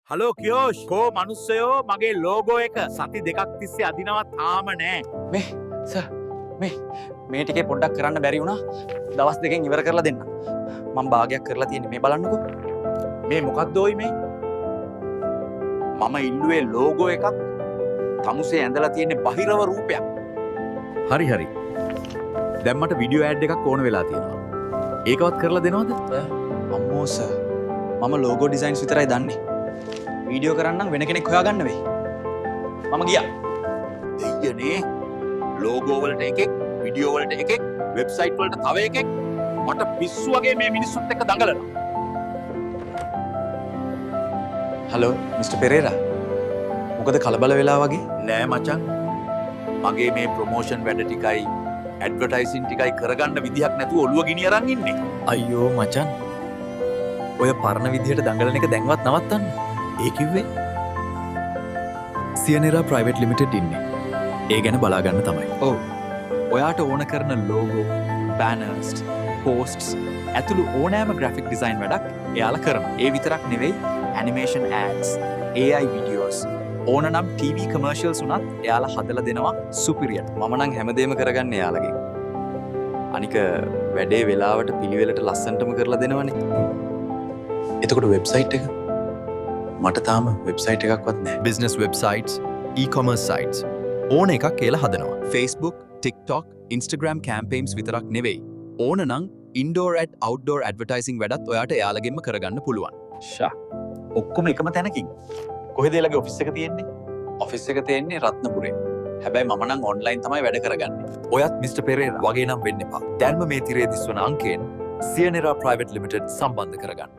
hello කියෝෂ් කෝ මනුස්සයෝ මගේ logo එක සති දෙකක් තිස්සේ අදිනවා තාම නෑ මේ ටිකේ පොඩ්ඩක් කරන්න බැරි වුණා දවස් දෙකෙන් ඉවර කරලා දෙන්න මම භාගයක් කරලා තියෙන්නේ මේ බලන්නකෝ මේ මොකක්ද ඔයි මේ මම ඉල්ලුවේ ලෝගෝ එකක් තමුසේ ඇඳලා තියෙන්නේ බහිරව රූපයක් හරි හරි දැන් මට වීඩියෝ ඇඩ් එකක් ඕන වෙලා තියෙනවා ඒකවත් කරලා දෙනවද අම්මෝ සර් මම ලෝගෝ ඩිසයින්ස් විතරයි දන්නේ වීඩියෝ කරන්නම් වෙන කෙනෙක් හොයාගන්න වෙයි මම ගියා දෙයනේ ලෝගෝ වලට එකෙක් වීඩියෝ වලට එකෙක් වෙබ්සයිට් වලට තව එකෙක් මට පිස්සු වගේ මේ මිනිස්සුත් එක්ක දඟලනවා හලෝ මිස්ටර් පෙරේරා මොකද කලබල වෙලා වගේ නෑ මචං මගේ මේ ප්‍රොමෝෂන් වැඩ ටිකයි ඇඩ්වර්ටයිසින් ටිකයි කරගන්න විදිහක් නැතුව ඔළුව ගිනි අරන් ඉන්නේ අයියෝ මචන් ඔය පරණ විදිහට දඟලන එක දැන්වත් නවත්තන්න ඒ කිව්වේ සියනෙරා ප්‍රයිවට් ලිමිටඩ් ඉන්නේ ඒ ගැන බලාගන්න තමයි ඔව් ඔයාට ඕන කරන ලෝගෝ බෑනර්ස් පෝස්ට්ස් ඇතුළු ඕනෑම ග්‍රැෆික් ඩිසයින් වැඩක් එයාලා කරනවා ඒ විතරක් නෙවෙයි ඇනිමේෂන් ඇඩ්ස් AI වීඩියෝස් ඕනනම් TV කමර්ෂියල්ස් උනත් එයාලා හදලා දෙනවා සුපිරියට මම නම් හැමදේම කරගන්න එයාලගේ අනික වැඩේ වෙලාවට පිළිවෙලට ලස්සනටම කරලා දෙනවනේ එතකොට වෙබ්සයිට් එක මට තාම වෙබ්සයිට් එකක්වත් නෑ බිස්නස් වෙබ්සයිට්ස් e-commerce sites ඕන එකක් කියලා හදනවා Facebook TikTok Instagram campaigns විතරක් නෙවෙයි ඕනනම් indoor and outdoor advertising වැඩත් ඔයාට එයාලගෙන්ම කරගන්න පුළුවන් ෂා ඔක්කොම එකම තැනකින් කොහෙද එයාලගේ ඔෆිස් එක තියෙන්නේ ඔෆිස් එක තියෙන්නේ රත්නපුරේ හැබැයි මම නම් ඔන්ලයින් තමයි වැඩ කරගන්නේ ඔයත් මිස්ටර් පෙරේරා වගේ නම් වෙන්න එපා දැන්ම මේ තිරේ දිස්වන අංකයෙන් සියනෙරා ප්‍රයිවට් ලිමිටඩ් සම්බන්ධ කරගන්න